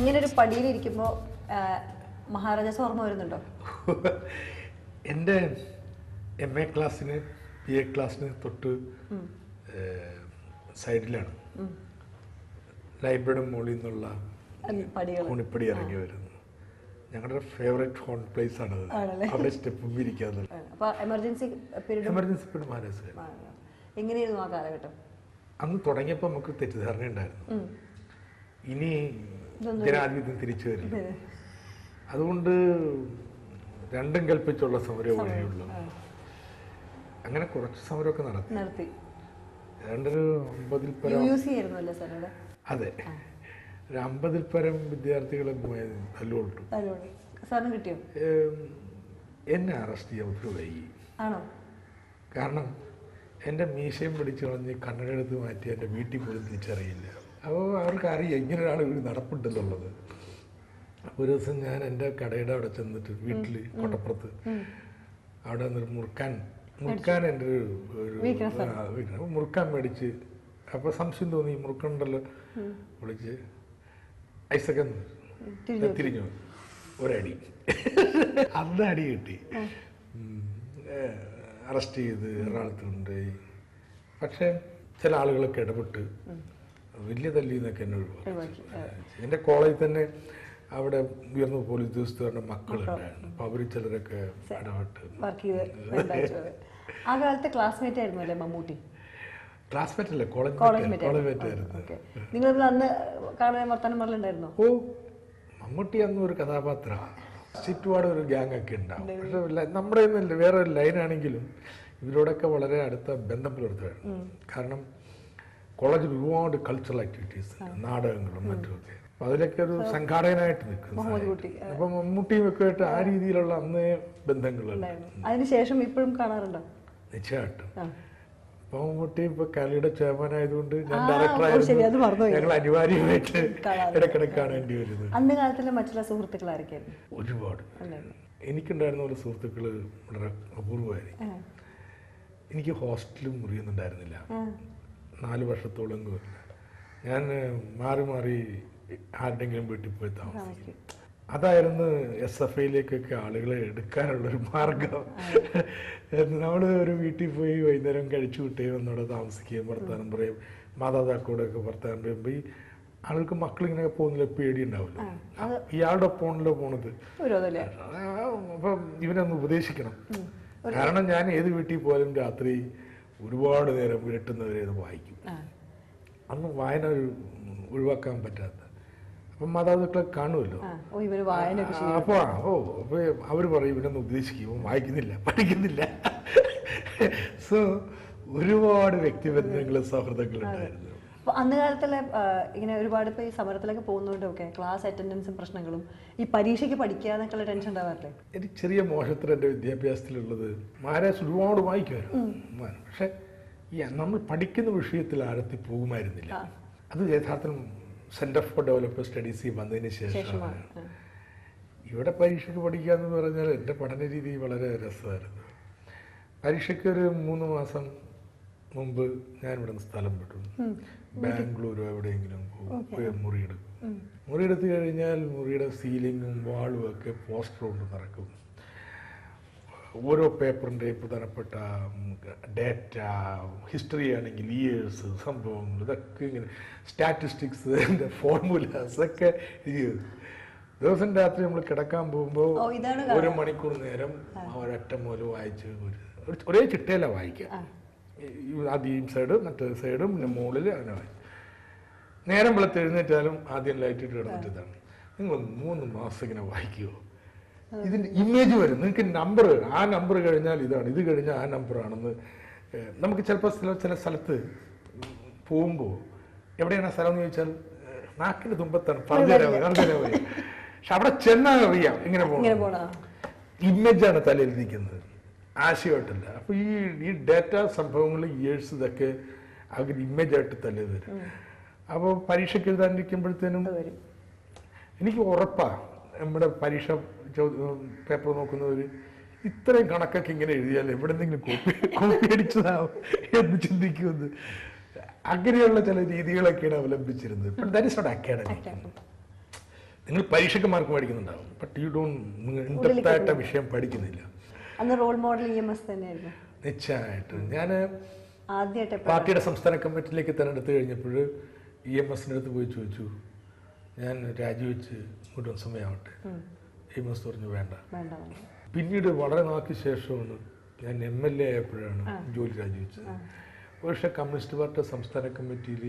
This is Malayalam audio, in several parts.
ഇങ്ങനെ ഒരു പടിയിലിരിക്കുമ്പോൾ മഹാരാജാസ് ഓർമ്മ വരുന്നുണ്ടോ? എൻ്റെ MA ക്ലാസ്സിന് PA ക്ലാസ്സിന് തൊട്ട് സൈഡിലാണ് ലൈബ്രറിയുടെ മുകളിൽ നിന്നുള്ള കോണിപ്പടി ഇറങ്ങി വരുന്നത്. ഞങ്ങളുടെ ഫേവറേറ്റ് ഹോൺ പ്ലേസ് ആണ് അവിടെ സ്റ്റെപ്പും ഇരിക്കാതെ. എമർജൻസി പീരീഡ് മഹാരാജ് എങ്ങനെയായിരുന്നു ആ കാലഘട്ടം? അന്ന് തുടങ്ങിയപ്പോൾ നമുക്ക് തെറ്റിദ്ധാരണ ഉണ്ടായിരുന്നു, ഇനി ജനാധിപത്യം തിരിച്ചു വരില്ല, അതുകൊണ്ട് രണ്ടും കൽപ്പിച്ചുള്ള സമരം വഴിയുള്ളൂ. അങ്ങനെ കുറച്ച് സമരമൊക്കെ നടത്തി. ഏതാണ്ടൊരു 50-ൽ പരം, അതെ, ഒരു 50-ൽ പരം വിദ്യാർത്ഥികളെ തല്ലുകൊണ്ടു. എന്നെ അറസ്റ്റ് ചെയ്യാൻ ഒത്തിരി വൈകി. കാരണം എൻ്റെ മീശയും പിടിച്ച് കളഞ്ഞ് കണ്ണടെടുത്ത് മാറ്റി എൻ്റെ വീട്ടിൽ പോലും തിരിച്ചറിയില്ല. അപ്പോൾ അവർക്കറിയാം ഇങ്ങനെ ഒരാൾ ഇവിടെ നടപ്പുണ്ടെന്നുള്ളത്. ഒരു ദിവസം ഞാൻ എൻ്റെ കടയുടെ അവിടെ ചെന്നിട്ട് വീട്ടിൽ കൊട്ടപ്പുറത്ത് അവിടെ മുറുക്കാൻ എൻ്റെ ഒരു മുറുക്കാൻ മേടിച്ച്, അപ്പോൾ സംശയം തോന്നി, മുറുക്കണ്ടല്ലോ, വിളിച്ച് ഐസക്കെന്ന് തിരിഞ്ഞു ഒരടി. അന്ന് അടി കിട്ടി, അറസ്റ്റ് ചെയ്ത് എറണാകുളത്ത് കൊണ്ടുപോയി. പക്ഷേ ചില ആളുകളൊക്കെ ഇടപെട്ട് വലിയ തല്ലി എന്നൊക്കെ എന്നെ ഒഴിവാക്കി. എൻ്റെ കോളേജിൽ തന്നെ അവിടെ ഉയർന്ന പോലീസ് ഉദ്യോഗസ്ഥരുടെ മക്കളുണ്ടായിരുന്നു. അപ്പോൾ അവർ ചിലരൊക്കെ ഇടപെട്ട്. ആ കാലത്തെ ക്ലാസ്മേറ്റ് ആയിരുന്നു അല്ലേ മമ്മൂട്ടി? ക്ലാസ്മേറ്റ് അല്ലേ, കോളേജ് മേറ്റ് ആയിരുന്നു. നിങ്ങൾ അന്ന് കാണാൻ വർത്തമാനം പറഞ്ഞിട്ടുണ്ടായിരുന്നോ? ഓ, മമ്മൂട്ടി അന്ന് ഒരു കഥാപാത്രമാണ്. ചുറ്റുപാട് ഒരു ഗ്യാങ് ഒക്കെ ഉണ്ടാവും. പക്ഷെ നമ്മുടെ ഒന്നും വേറെ ഒരു ലൈനാണെങ്കിലും ഇവരോടൊക്കെ വളരെ അടുത്ത ബന്ധം പുലർത്തുകയാണ്. കാരണം കോളേജിൽ ഒരുപാട് കൾച്ചറൽ ആക്ടിവിറ്റീസ്, നാടകങ്ങളും മറ്റുമൊക്കെ, അപ്പം അതിലൊക്കെ ഒരു സംഘാടകനായിട്ട് നിൽക്കുന്നു. അപ്പം മമ്മൂട്ടിയും ഒക്കെ ആയിട്ട് ആ രീതിയിലുള്ള അന്നേ ബന്ധങ്ങളുണ്ട്. അതിനുശേഷം ഇപ്പോഴും കാണാറുണ്ടോ? നിശ്ചയമായിട്ടും. അപ്പം മമ്മൂട്ടി ഇപ്പൊ കലയുടെ ചെയർമാനായതുകൊണ്ട് ഞാൻ ഡയറക്ടറായിരുന്നു, ഞങ്ങൾ അനിവാര്യമായിട്ട് ഇടയ്ക്കിടെ കാണേണ്ടി വരുന്നത്. അന്ന് കാലത്തിലെ മറ്റുള്ള സുഹൃത്തുക്കൾ ആരൊക്കെയായിരുന്നു? ഒരുപാട്. എനിക്കുണ്ടായിരുന്ന പോലെ സുഹൃത്തുക്കൾ വളരെ അപൂർവമായിരിക്കും. എനിക്ക് ഹോസ്റ്റലും മുറിയൊന്നും ഉണ്ടായിരുന്നില്ല 4 വർഷത്തോളം. ഞാൻ മാറി മാറി ആരുടെങ്കിലും വീട്ടിൽ പോയി താമസിക്കും. അതായിരുന്നു SFIയിലേക്കൊക്കെ ആളുകളെ എടുക്കാനുള്ളൊരു മാർഗം. നമ്മൾ ഒരു വീട്ടിൽ പോയി വൈകുന്നേരം കഴിച്ചു വിട്ടുകയും ഒന്നോടെ താമസിക്കുകയും വർത്തമാനം പറയും, മാതാപിതാക്കളോടൊക്കെ വർത്തമാനം പറയുമ്പോൾ ഈ ആളുകൾക്ക് മക്കളിങ്ങനെ പോകുന്നില്ല, പേടി ഉണ്ടാവില്ല. ഇയാളുടെ ഒപ്പമാണല്ലോ പോണത്, അപ്പം ഇവനൊന്ന് ഉപദേശിക്കണം. കാരണം ഞാൻ ഏത് വീട്ടിൽ പോയാലും രാത്രി ഒരുപാട് നേരം വിരട്ടുന്നവരെ ഇത് വായിക്കും. അന്ന് വായന ഒഴിവാക്കാൻ പറ്റാത്ത. അപ്പം മാതാപിതാക്കളെ കാണുമല്ലോ, അപ്പോൾ അപ്പോൾ അവർ പറയും ഇവനൊന്ന് ഉപദേശിക്കും, വായിക്കുന്നില്ല, പഠിക്കുന്നില്ല. സോ ഒരുപാട് വ്യക്തിബന്ധങ്ങളും സൗഹൃദങ്ങളുണ്ടായിരുന്നു. അന്ന് കാലത്തുള്ള ഇങ്ങനെ ഒരുപാട് ഇപ്പോൾ ഈ സമരത്തിലൊക്കെ പോകുന്നതുകൊണ്ടൊക്കെ ക്ലാസ് അറ്റൻഡൻസും പ്രശ്നങ്ങളും ഈ പരീക്ഷയ്ക്ക് പഠിക്കാന്നൊക്കെയുള്ള ടെൻഷൻ ഉണ്ടാവാറില്ലേ? എനിക്ക് ചെറിയ മോശത്തിൽ എൻ്റെ വിദ്യാഭ്യാസത്തിലുള്ളത് മഹാരാജ് ഒരുപാട് വായിക്കുമായിരുന്നു. പക്ഷെ ഈ നമ്മൾ പഠിക്കുന്ന വിഷയത്തിൽ ആഴത്തിൽ പോകുമായിരുന്നില്ല. അത് യഥാർത്ഥം സെൻറ്റർ ഫോർ ഡെവലപ്മെൻറ്റ് സ്റ്റഡീസ് വന്നതിന് ശേഷമാണ്. ഇവിടെ പരീക്ഷയ്ക്ക് പഠിക്കുക എന്ന് പറഞ്ഞാൽ എൻ്റെ പഠന രീതി വളരെ രസമായിരുന്നു. പരീക്ഷയ്ക്ക് ഒരു 3 മാസം മുമ്പ് ഞാൻ ഇവിടെ നിന്ന് സ്ഥലം വിട്ടു, ബാംഗ്ലൂരോ എവിടെയെങ്കിലും പോയി മുറിയെടുക്കും. മുറിയെടുത്ത് കഴിഞ്ഞാൽ മുറിയുടെ സീലിങ്ങും വാളും ഒക്കെ പോസ്റ്റർ കൊണ്ട് നിറക്കും. ഓരോ പേപ്പറിൻ്റെയും പ്രധാനപ്പെട്ട ഡേറ്റ, ഹിസ്റ്ററി ആണെങ്കിൽ ഇയേഴ്സ്, സംഭവങ്ങൾ, ഇതൊക്കെ ഇങ്ങനെ സ്റ്റാറ്റിസ്റ്റിക്സ്, ഫോർമുലാസ് ഒക്കെ ദിവസം രാത്രി നമ്മൾ കിടക്കാൻ പോകുമ്പോൾ 1 മണിക്കൂർ നേരം ഒരൊറ്റ മുതൽ വായിച്ച് ഒരേ ചിട്ടയിലാണ് വായിക്കുക. ആദ്യം സൈഡ് മറ്റേ സൈഡും പിന്നെ മുകളിൽ അങ്ങനെ വായിക്കും. നേരം വെളുത്ത് എഴുന്നേറ്റാലും ആദ്യം ലൈറ്റിട്ട് കിടന്നിട്ടാണ്. നിങ്ങൾ 3 മാസം ഇങ്ങനെ വായിക്കുമോ? ഇതിൻ്റെ ഇമേജ് വരും, നിങ്ങൾക്ക് നമ്പർ, ആ നമ്പർ കഴിഞ്ഞാൽ ഇതാണ്, ഇത് കഴിഞ്ഞാൽ ആ നമ്പറാണെന്ന്. നമുക്ക് ചിലപ്പോൾ ചില സ്ഥലത്ത് പോകുമ്പോൾ എവിടെയാണ് സ്ഥലം എന്ന് ചോദിച്ചാൽ നാക്കിൻ്റെ തുമ്പത്താണ്, പറഞ്ഞുതരാൻ. പക്ഷെ അവിടെ ചെന്നാൽ അറിയാം ഇങ്ങനെ പോകണം. ഇമേജാണ് തലയിൽ നിൽക്കുന്നത്, ആശയമായിട്ടല്ല. അപ്പോൾ ഈ ഡേറ്റ സംഭവങ്ങൾ, ഇയേഴ്സ്, ഇതൊക്കെ അവർ ഇമേജായിട്ട് തലയിൽ വരും. അപ്പോൾ പരീക്ഷയ്ക്ക് എഴുതാനിരിക്കുമ്പോഴത്തേനും എനിക്ക് ഉറപ്പാണ് നമ്മുടെ പരീക്ഷ പേപ്പർ നോക്കുന്നവർ ഇത്രയും കണക്കൊക്കെ ഇങ്ങനെ എഴുതിയാൽ എവിടെ നിന്നെങ്കിലും കോപ്പി അടിച്ചതാവും എന്ന് ചിന്തിക്കുന്നത്. അങ്ങനെയുള്ള ചില രീതികളൊക്കെയാണ് അവലംബിച്ചിരുന്നത്. That is not academic. നിങ്ങൾ പരീക്ഷയ്ക്ക് മാർക്ക് പഠിക്കുന്നുണ്ടാവും, ബട്ട് യു ഡോണ്ട് വിഷയം പഠിക്കുന്നില്ല. അന്ന് റോൾ മോഡൽ EMS തന്നെയായിരുന്നു. നിശ്ചയമായിട്ട് ഞാൻ ആദ്യമായിട്ട് പാർട്ടിയുടെ സംസ്ഥാന കമ്മിറ്റിയിലേക്ക് തിരഞ്ഞെടുത്ത് കഴിഞ്ഞപ്പോൾ EMSന്റെ അടുത്ത് പോയി ചോദിച്ചു, ഞാൻ രാജിവെച്ച് മുഴുവൻ സമയമാവട്ടെ. EMS പറഞ്ഞു വേണ്ട. പിന്നീട് വളരെ നാൾക്ക് ശേഷമാണ് ഞാൻ MLA ആയപ്പോഴാണ് ജോലി രാജിവെച്ചത്. പക്ഷേ കമ്മ്യൂണിസ്റ്റ് പാർട്ടി സംസ്ഥാന കമ്മിറ്റിയിൽ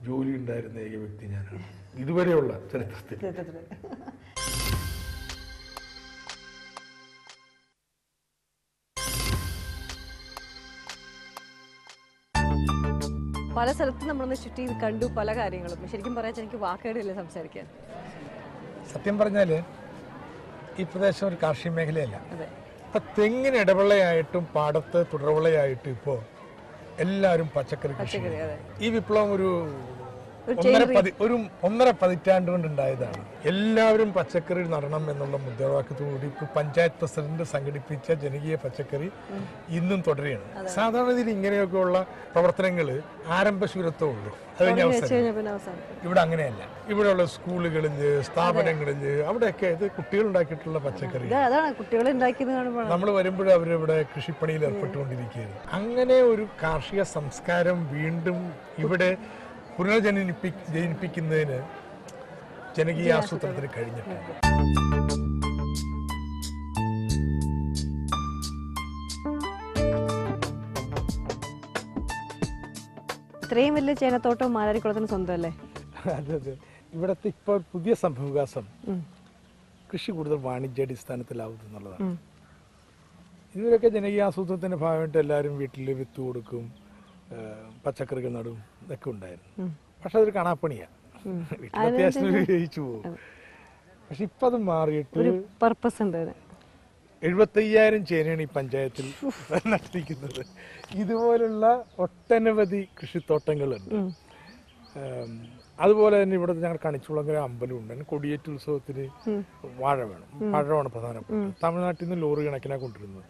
ജോലി ഉണ്ടായിരുന്ന ഏക വ്യക്തി ഞാനാണ് ഇതുവരെയുള്ള ചരിത്രത്തിൽ. പല സ്ഥലത്തും നമ്മളൊന്ന് ചുറ്റി കണ്ടു പല കാര്യങ്ങളും. ശരിക്കും പറയാൻ എനിക്ക് വാക്കുകളില്ല സംസാരിക്കാൻ. സത്യം പറഞ്ഞാൽ ഈ പ്രദേശം ഒരു കാർഷിക മേഖലയല്ല. ഇപ്പം തെങ്ങിന് ഇടവിളയായിട്ടും പാടത്ത് തുടർവിളയായിട്ടും ഇപ്പോൾ എല്ലാവരും പച്ചക്കറി കൃഷി. ഈ വിപ്ലവം ഒരു 1.5 പതിറ്റാണ്ട് കൊണ്ട് ഉണ്ടായതാണ്. എല്ലാവരും പച്ചക്കറി നടണം എന്നുള്ള മുദ്രാവാക്യത്തോടുകൂടി ഇപ്പോൾ പഞ്ചായത്ത് പ്രസിഡന്റ് സംഘടിപ്പിച്ച ജനകീയ പച്ചക്കറി ഇന്നും തുടരുകയാണ്. സാധാരണ രീതിയിൽ ഇങ്ങനെയൊക്കെയുള്ള പ്രവർത്തനങ്ങൾ ആരംഭശൂരത്വം ഉള്ളൂ, അത് കഴിഞ്ഞ അവസാനം. ഇവിടെ അങ്ങനെയല്ല. ഇവിടെയുള്ള സ്കൂളുകളിൽ, സ്ഥാപനങ്ങളിൽ, അവിടെയൊക്കെ ഇത് കുട്ടികൾ ഉണ്ടാക്കിയിട്ടുള്ള പച്ചക്കറി നമ്മൾ വരുമ്പോഴും അവരിവിടെ കൃഷിപ്പണിയിൽ ഏർപ്പെട്ടുകൊണ്ടിരിക്കുകയാണ്. അങ്ങനെ ഒരു കാർഷിക സംസ്കാരം വീണ്ടും ഇവിടെ പുനർജനിപ്പിക്കുന്നതിന് ജനകീയ ആസൂത്രണത്തിന് കഴിഞ്ഞിട്ടുണ്ട്. ഇത്രയും വലിയ ചേനത്തോട്ടം മാരാരിക്കുളത്തിന് സ്വന്തമല്ലേ? അതെ അതെ. ഇവിടുത്തെ ഇപ്പോൾ പുതിയ സംഭവവികാസം കൃഷി കൂടുതൽ വാണിജ്യാടിസ്ഥാനത്തിലാവുന്നു എന്നുള്ളതാണ്. ഇതിലൊക്കെ ജനകീയ ആസൂത്രണത്തിന്റെ ഭാഗമായിട്ട് എല്ലാവരും വീട്ടിൽ വിത്ത് കൊടുക്കും, പച്ചക്കറികൾ നടും, ഇതൊക്കെ ഉണ്ടായിരുന്നു. പക്ഷെ അതൊരു കാണാപ്പണിയാണ്, വീട്ടിൽ അത്യാവശ്യം ഉപയോഗിച്ചു പോകും. പക്ഷെ ഇപ്പം അത് മാറിയിട്ട് 75,000 ചേനയാണ് ഈ പഞ്ചായത്തിൽ നട്ടിരിക്കുന്നത്. ഇതുപോലുള്ള ഒട്ടനവധി കൃഷിത്തോട്ടങ്ങളുണ്ട്. അതുപോലെ തന്നെ ഇവിടെ ഞങ്ങൾ കണിച്ചുളങ്ങര അമ്പലമുണ്ട്. കൊടിയേറ്റ് ഉത്സവത്തിന് വാഴ വേണം, പഴമാണ് പ്രധാനപ്പെട്ടത്. തമിഴ്നാട്ടിൽ നിന്ന് ലോറി കണക്കിനാണ് കൊണ്ടുവരുന്നത്.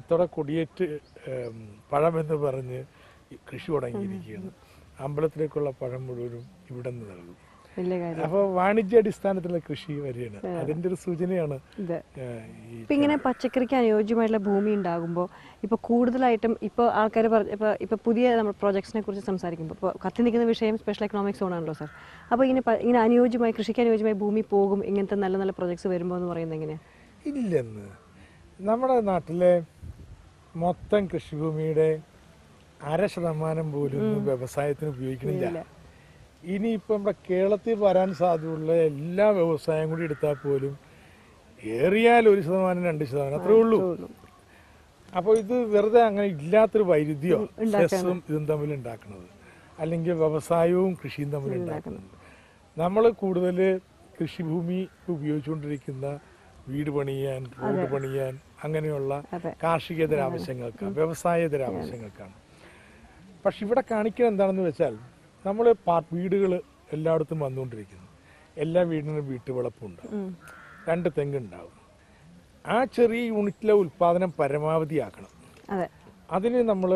ഇത്തവണ കൊടിയേറ്റ് പഴമെന്ന് പറഞ്ഞ് കൃഷി തുടങ്ങിയിരിക്കുകയാണ്. അമ്പലത്തിലേക്കുള്ള പഴം മുഴുവനും ഇവിടെ നിന്ന് നൽകും. അപ്പോൾ വാണിജ്യാടിസ്ഥാനത്തിലുള്ള കൃഷി വരികയാണ്. അതിന്റെ ഒരു സൂചനയാണ്. ഇങ്ങനെ പച്ചക്കറിക്ക് അനുയോജ്യമായിട്ടുള്ള ഭൂമി ഉണ്ടാകുമ്പോൾ ഇപ്പൊ കൂടുതലായിട്ടും ഇപ്പോൾ ആൾക്കാർ ഇപ്പൊ പുതിയ നമ്മൾ പ്രോജക്ട്സിനെ കുറിച്ച് സംസാരിക്കുമ്പോൾ ഇപ്പോൾ കത്തി നിൽക്കുന്ന വിഷയം സ്പെഷ്യൽ എക്കണോമിക് സോൺ ആണല്ലോ സാർ. അപ്പോൾ ഇങ്ങനെ അനുയോജ്യമായി കൃഷിക്ക് അനുയോജ്യമായി ഭൂമി പോകും ഇങ്ങനത്തെ നല്ല നല്ല പ്രോജക്ട്സ് വരുമ്പോൾ എന്ന് പറയുന്നത് എങ്ങനെയാണ്? ഇല്ലെന്ന്. നമ്മുടെ നാട്ടിലെ മൊത്തം കൃഷിഭൂമിയുടെ 0.5% പോലും വ്യവസായത്തിന് ഉപയോഗിക്കണില്ല. ഇനിയിപ്പോൾ നമ്മുടെ കേരളത്തിൽ വരാൻ സാധ്യതയുള്ള എല്ലാ വ്യവസായം കൂടി എടുത്താൽ പോലും ഏറിയാൽ 1%, 2% അത്രേ ഉള്ളൂ. അപ്പോൾ ഇത് വെറുതെ അങ്ങനെ ഇല്ലാത്തൊരു വൈരുദ്ധ്യോ സെസ്സും ഇതും തമ്മിൽ ഉണ്ടാക്കുന്നത്, അല്ലെങ്കിൽ വ്യവസായവും കൃഷിയും തമ്മിൽ ഉണ്ടാക്കുന്നത്. നമ്മൾ കൂടുതൽ കൃഷിഭൂമി ഉപയോഗിച്ചുകൊണ്ടിരിക്കുന്ന വീട് പണിയാൻ, റോഡ് പണിയാൻ, അങ്ങനെയുള്ള കാർഷികേതര ആവശ്യങ്ങൾക്കാണ്, വ്യവസായേതര ആവശ്യങ്ങൾക്കാണ്. പക്ഷെ ഇവിടെ കാണിക്കുന്നത് എന്താണെന്ന് വെച്ചാൽ നമ്മൾ വീടുകൾ എല്ലായിടത്തും വന്നുകൊണ്ടിരിക്കുന്നു. എല്ലാ വീടിനും വീട്ടുവളപ്പുണ്ട്, 2 തെങ്ങുണ്ടാവും. ആ ചെറിയ യൂണിറ്റിലെ ഉൽപാദനം പരമാവധിയാക്കണം. അതിന് നമ്മൾ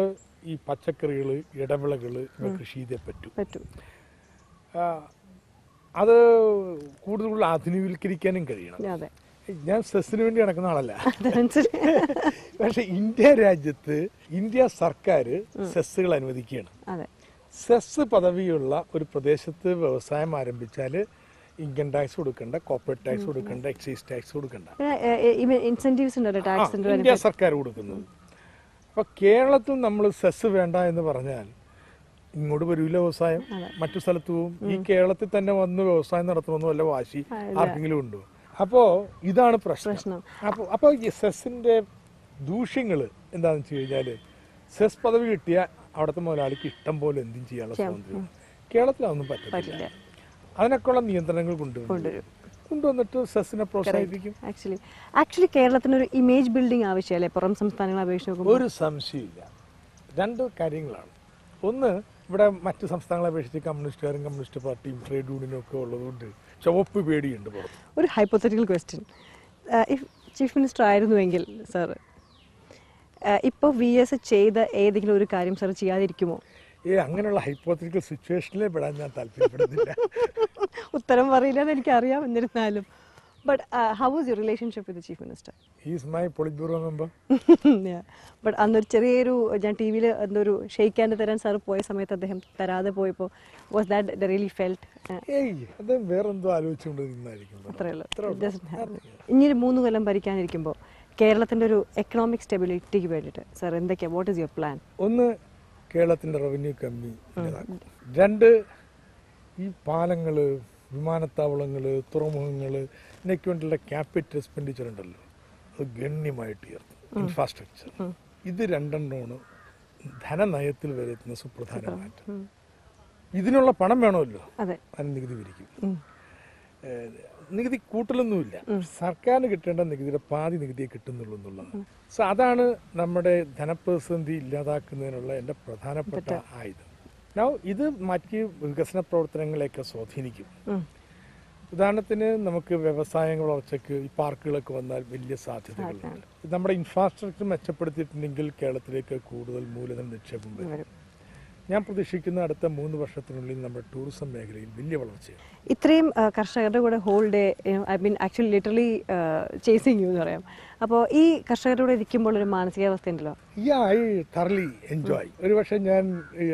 ഈ പച്ചക്കറികൾ, ഇടവിളകൾ കൃഷി ചെയ്തേ പറ്റൂ. അത് കൂടുതൽ ആധുനികവൽക്കരിക്കാനും കഴിയണം. ഞാൻ സെസ്സിന് വേണ്ടി നടക്കുന്ന ആളല്ല. പക്ഷെ ഇന്ത്യ രാജ്യത്ത് ഇന്ത്യ സർക്കാർ സെസ്സുകൾ അനുവദിക്കുകയാണ്. സെസ് പദവിയുള്ള ഒരു പ്രദേശത്ത് വ്യവസായം ആരംഭിച്ചാൽ ഇൻകം ടാക്സ് കൊടുക്കണ്ട, കോർപ്പറേറ്റ് ടാക്സ് കൊടുക്കണ്ട, എക്സൈസ് ടാക്സ് കൊടുക്കണ്ട, ഇന്ത്യ സർക്കാർ കൊടുക്കുന്നത്. അപ്പൊ കേരളത്തിൽ നമ്മൾ സെസ് വേണ്ട എന്ന് പറഞ്ഞാൽ ഇങ്ങോട്ട് വരൂല വ്യവസായം, മറ്റു സ്ഥലത്ത് പോവും. ഈ കേരളത്തിൽ തന്നെ വന്ന് വ്യവസായം നടത്തണമെന്ന് വല്ല വാശി ആർക്കെങ്കിലും ഉണ്ടോ? അപ്പോ ഇതാണ് പ്രശ്നം. അപ്പോൾ ഈ സെസ്സിന്റെ ദൂഷ്യങ്ങൾ എന്താണെന്ന് വെച്ച് കഴിഞ്ഞാൽ, സെസ് പദവി കിട്ടിയ അവിടുത്തെ മുതലാളിക്ക് ഇഷ്ടം പോലെ എന്തും ചെയ്യാനുള്ള സ്വാതന്ത്ര്യം. കേരളത്തിൽ അതൊന്നും പറ്റില്ല. അതിനൊക്കെയുള്ള നിയന്ത്രണങ്ങൾ കൊണ്ടുവന്നിട്ട് സെസ്സിനെ പ്രോത്സാഹിപ്പിക്കും. ആക്ച്വലി കേരളത്തിന് ഒരു ഇമേജ് ബിൽഡിംഗ് ആവശ്യമല്ലേ പുറം സംസ്ഥാനങ്ങളെ അപേക്ഷിച്ച്? ഒരു സംശയമില്ല. 2 കാര്യങ്ങളാണ്. ഒന്ന്, ഇവിടെ മറ്റ് സംസ്ഥാനങ്ങളെ അപേക്ഷിച്ച് കമ്മ്യൂണിസ്റ്റുകാരും കമ്മ്യൂണിസ്റ്റ് പാർട്ടിയും ട്രേഡ് യൂണിയനും ഒക്കെ ഉള്ളതുകൊണ്ട് ചുവപ്പ് പേടിയുണ്ട് പുറത്ത്. ഒരു ഹൈപ്പോത്തറ്റിക്കൽ ക്വസ്റ്റ്യൻ, ചീഫ് മിനിസ്റ്റർ ആയിരുന്നുവെങ്കിൽ സാർ ഇപ്പോൾ VS ചെയ്ത ഏതെങ്കിലും ഒരു കാര്യം സാർ ചെയ്യാതിരിക്കുമോ? അങ്ങനെയുള്ള ഹൈപ്പോത്തറ്റിക്കൽ സിറ്റുവേഷനിലേ പെടാൻ ഞാൻ താല്പര്യപ്പെടുന്നില്ല. ഉത്തരം പറയില്ലെന്ന് എനിക്കറിയാം, എന്നിരുന്നാലും. But how was your relationship with the Chief Minister? He is my Politburo member. Yeah. But അന്നൊരു ചെറിയൊരു ഞാൻ ടി വിയിൽ എന്തൊരു ഷെയ്ക്ക് ഹാൻഡ് തരാൻ സാർ പോയ സമയത്ത് അദ്ദേഹം തരാതെ പോയപ്പോൾ വാസ് ദാറ്റ് റിയലി ഫെൽറ്റ്? അത് വേറെന്തോ ആലോചിച്ചുകൊണ്ട് നിന്നായിരിക്കും. അത്രേ ഉള്ളൂ. ഇനി 3 കൊല്ലം ഭരിക്കാനിരിക്കുമ്പോൾ കേരളത്തിൻ്റെ ഒരു എക്കണോമിക് സ്റ്റെബിലിറ്റിക്ക് വേണ്ടിയിട്ട് സാർ എന്തൊക്കെയാണ്, വാട്ട് ഈസ് യുവർ പ്ലാൻ? ഒന്ന്, കേരളത്തിൻ്റെ റവന്യൂ കമ്മി ഇല്ലാതാക്കും. 2, ഈ പാലങ്ങൾ, വിമാനത്താവളങ്ങൾ, തുറമുഖങ്ങൾ ഇതിനൊക്കെ വേണ്ടിയുള്ള ക്യാപിറ്റൽ എക്സ്പെൻഡിച്ചർ ഉണ്ടല്ലോ, അത് ഗണ്യമായിട്ട് ഉയർത്തും. ഇൻഫ്രാസ്ട്രക്ചർ, ഇത് 2 ധനനയത്തിൽ വരുത്തുന്ന സുപ്രധാന മാറ്റം. ഇതിനുള്ള പണം വേണമല്ലോ, അതിന് നികുതി പിരിക്കും. നികുതി കൂട്ടലൊന്നുമില്ല, സർക്കാരിന് കിട്ടേണ്ട നികുതിയുടെ പാതി നികുതിയെ കിട്ടുന്നുള്ളൂ എന്നുള്ളതാണ്. സോ അതാണ് നമ്മുടെ ധനപ്രതിസന്ധി ഇല്ലാതാക്കുന്നതിനുള്ള എൻ്റെ പ്രധാനപ്പെട്ട ആയുധം. ഇത് മറ്റ് വികസന പ്രവർത്തനങ്ങളെയൊക്കെ സ്വാധീനിക്കും. ഉദാഹരണത്തിന് നമുക്ക് വ്യവസായ വളർച്ചയ്ക്ക് ഈ പാർക്കുകളൊക്കെ വന്നാൽ വലിയ സാധ്യതകളുണ്ട്. നമ്മുടെ ഇൻഫ്രാസ്ട്രക്ചർ മെച്ചപ്പെടുത്തിയിട്ടുണ്ടെങ്കിൽ കേരളത്തിലേക്ക് കൂടുതൽ മൂലധന നിക്ഷേപം വരും. ഞാൻ പ്രതീക്ഷിക്കുന്ന അടുത്ത 3 വർഷത്തിനുള്ളിൽ നമ്മുടെ ടൂറിസം മേഖലയിൽ വലിയ വളർച്ചയാണ്. ഇത്രയും കർഷകരുടെ കൂടെ whole day I mean actually literally chasing you എന്ന് പറയാം. അപ്പോൾ ഈ കർഷകരുടെ കൂടെ ഇരിക്കുമ്പോൾ ഒരു മാനസികാവസ്ഥ ഉണ്ടല്ലോ? I thoroughly enjoy. ഒരുപക്ഷെ ഞാൻ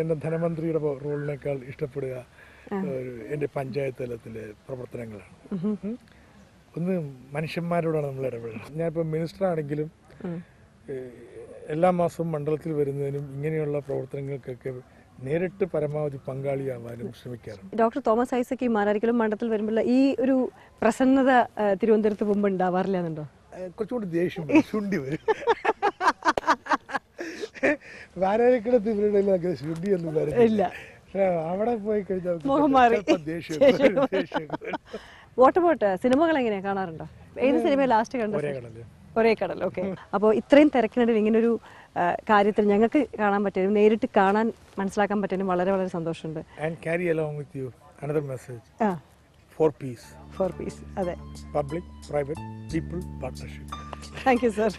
എൻ്റെ ധനമന്ത്രിയുടെ റോളിനേക്കാൾ ഇഷ്ടപ്പെടുക എൻ്റെ പഞ്ചായത്ത് തലത്തിലെ പ്രവർത്തനങ്ങളാണ്. ഒന്ന്, മനുഷ്യന്മാരോടാണ് നമ്മൾ ഇടപെടുന്നത്. ഞാനിപ്പോൾ മിനിസ്റ്റർ ആണെങ്കിലും എല്ലാ മാസവും മണ്ഡലത്തിൽ വരുന്നതിനും ഇങ്ങനെയുള്ള പ്രവർത്തനങ്ങൾക്കൊക്കെ നേരിട്ട് പരമാവധി പങ്കാളിയാവാനും ശ്രമിക്കാറുണ്ട്. ഡോക്ടർ തോമസ് ഐസക് ഈ മാരാരിക്കലും മണ്ഡലത്തിൽ വരുമ്പോൾ ഈ ഒരു പ്രസന്നത തിരുവനന്തപുരത്ത് മുമ്പ് ഉണ്ടാവാറില്ല എന്നുണ്ടോ? കുറച്ചുകൂടി ദേഷ്യം ശുണ്ടി വരും. മാരാരിക്കടത്ത് ഇവരുടെ ശുണ്ടി ഒന്നും വരില്ല. പക്ഷെ അവിടെ പോയി കഴിഞ്ഞാൽ ദേഷ്യം. വാട്ട് അബൌട്ട് സിനിമകൾ എങ്ങനെയാ കാണാറുണ്ടോ? ഏത് സിനിമ ലാസ്റ്റ് കണ്ടത്? ഒരേ കടൽ. ഓക്കെ. അപ്പോൾ ഇത്രയും തിരക്കിനിടയിൽ ഇങ്ങനൊരു കാര്യത്തിൽ ഞങ്ങൾക്ക് കാണാൻ പറ്റും, നേരിട്ട് കാണാൻ മനസ്സിലാക്കാൻ പറ്റും, വളരെ വളരെ സന്തോഷമുണ്ട്. And carry along with you another message for peace. For peace. അതെ. Public, private, people, partnership. Thank you, sir.